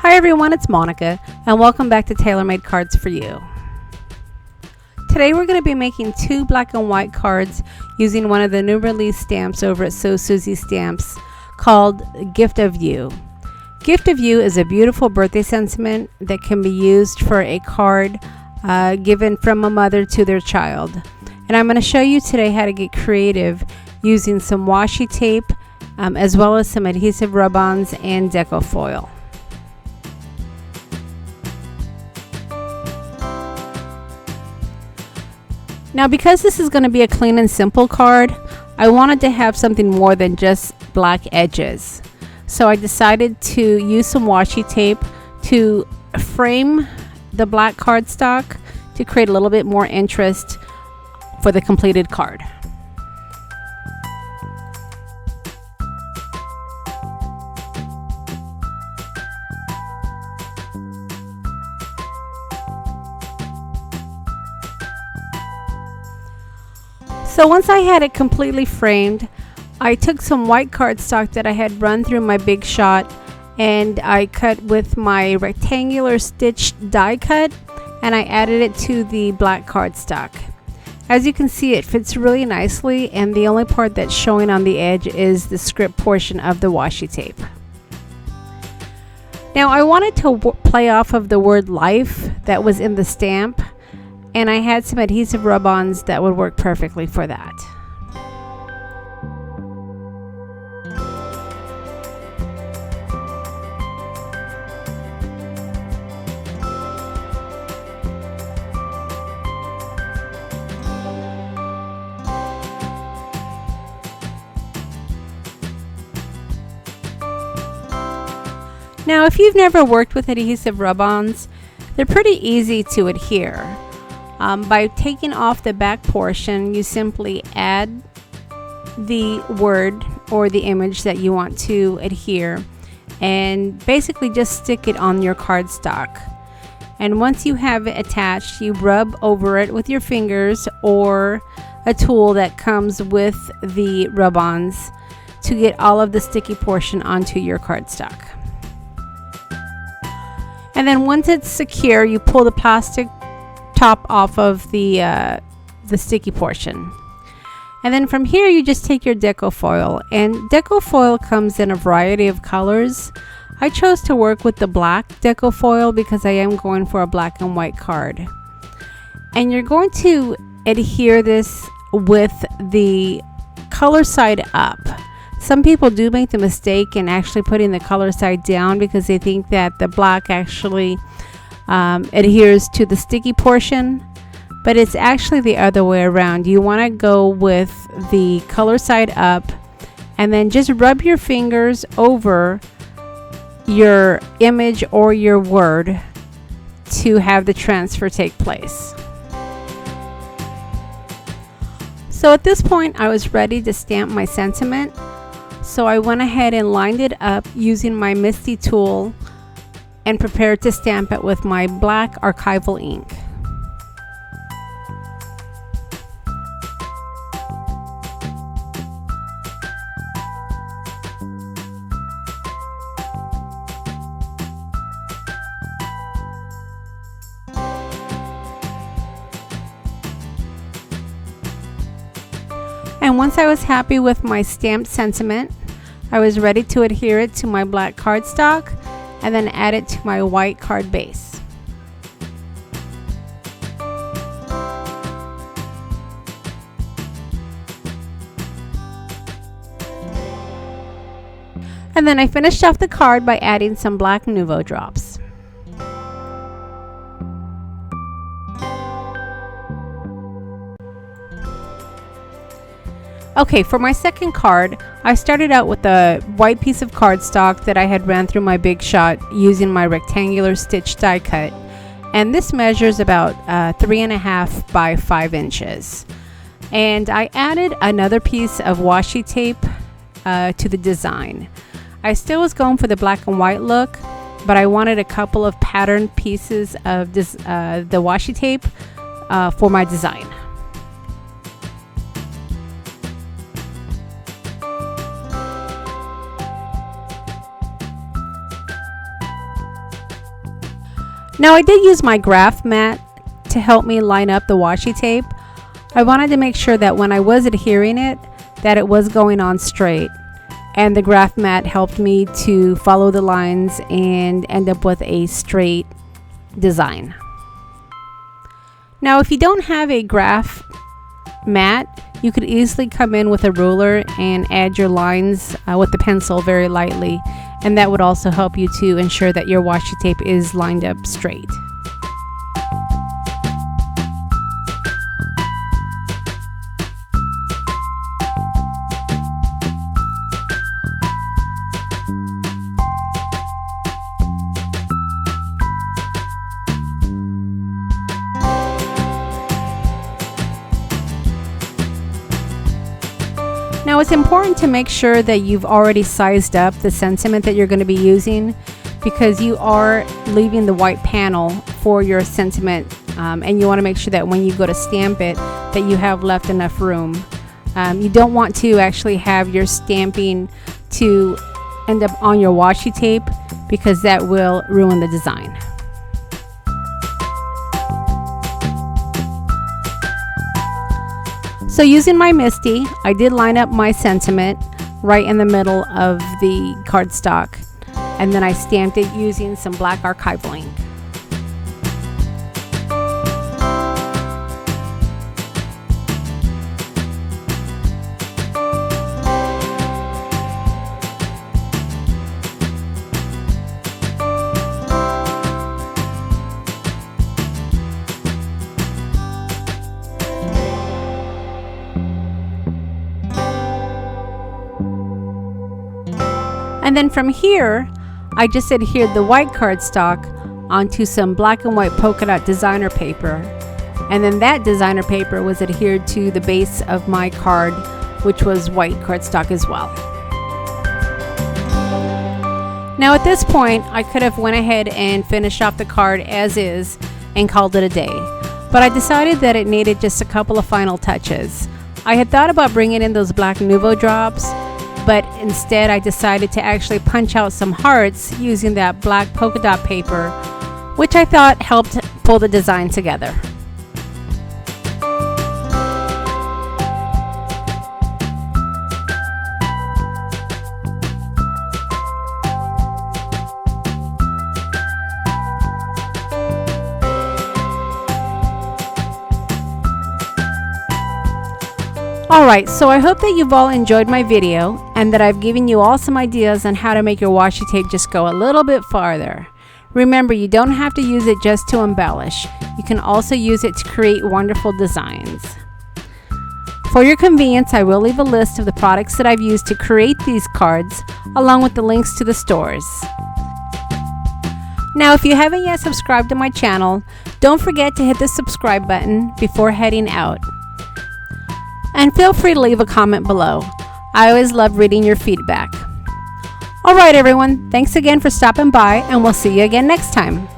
Hi everyone, it's Monica and welcome back to Tailor Made Cards for You. Today we're going to be making two black and white cards using one of the new release stamps over at So Suzy Stamps called Gift of You. Gift of You is a beautiful birthday sentiment that can be used for a card given from a mother to their child. And I'm going to show you today how to get creative using some washi tape as well as some adhesive rub-ons and deco foil. Now, because this is going to be a clean and simple card, I wanted to have something more than just black edges. So I decided to use some washi tape to frame the black cardstock to create a little bit more interest for the completed card. So once I had it completely framed, I took some white cardstock that I had run through my Big Shot and I cut with my rectangular stitched die cut, and I added it to the black cardstock. As you can see, it fits really nicely, and the only part that's showing on the edge is the script portion of the washi tape. Now I wanted to play off of the word life that was in the stamp, and I had some adhesive rub-ons that would work perfectly for that. Now, if you've never worked with adhesive rub-ons, they're pretty easy to adhere. By taking off the back portion, you simply add the word or the image that you want to adhere and basically just stick it on your cardstock. And once you have it attached, you rub over it with your fingers or a tool that comes with the rub-ons to get all of the sticky portion onto your cardstock. And then once it's secure, you pull the plastic top off of the sticky portion, and then from here you just take your deco foil, and deco foil comes in a variety of colors. I chose to work with the black deco foil because I am going for a black and white card, and you're going to adhere this with the color side up. Some people do make the mistake in actually putting the color side down because they think that the black actually adheres to the sticky portion, but it's actually the other way around. You want to go with the color side up and then just rub your fingers over your image or your word to have the transfer take place. So at this point I was ready to stamp my sentiment, so I went ahead and lined it up using my Misty tool and prepared to stamp it with my black archival ink. And once I was happy with my stamped sentiment, I was ready to adhere it to my black cardstock and then add it to my white card base. And then I finished off the card by adding some black Nouveau drops. Okay, for my second card, I started out with a white piece of cardstock that I had ran through my Big Shot using my rectangular stitch die cut, and this measures about 3.5 by 5 inches. And I added another piece of washi tape to the design. I still was going for the black and white look, but I wanted a couple of patterned pieces of this, the washi tape for my design. Now I did use my graph mat to help me line up the washi tape. I wanted to make sure that when I was adhering it, that it was going on straight. And the graph mat helped me to follow the lines and end up with a straight design. Now if you don't have a graph mat, you could easily come in with a ruler and add your lines with the pencil very lightly, and that would also help you to ensure that your washi tape is lined up straight. Now it's important to make sure that you've already sized up the sentiment that you're going to be using, because you are leaving the white panel for your sentiment, and you want to make sure that when you go to stamp it that you have left enough room. You don't want to actually have your stamping to end up on your washi tape, because that will ruin the design. So using my MISTI, I did line up my sentiment right in the middle of the cardstock, and then I stamped it using some black archival ink. And then from here, I just adhered the white cardstock onto some black and white polka dot designer paper. And then that designer paper was adhered to the base of my card, which was white cardstock as well. Now at this point, I could have went ahead and finished off the card as is and called it a day. But I decided that it needed just a couple of final touches. I had thought about bringing in those black Nuvo drops, but instead I decided to actually punch out some hearts using that black polka dot paper, which I thought helped pull the design together. Alright, so I hope that you've all enjoyed my video and that I've given you all some ideas on how to make your washi tape just go a little bit farther. Remember, you don't have to use it just to embellish. You can also use it to create wonderful designs. For your convenience, I will leave a list of the products that I've used to create these cards, along with the links to the stores. Now, if you haven't yet subscribed to my channel, don't forget to hit the subscribe button before heading out. And feel free to leave a comment below. I always love reading your feedback. Alright everyone, thanks again for stopping by, and we'll see you again next time.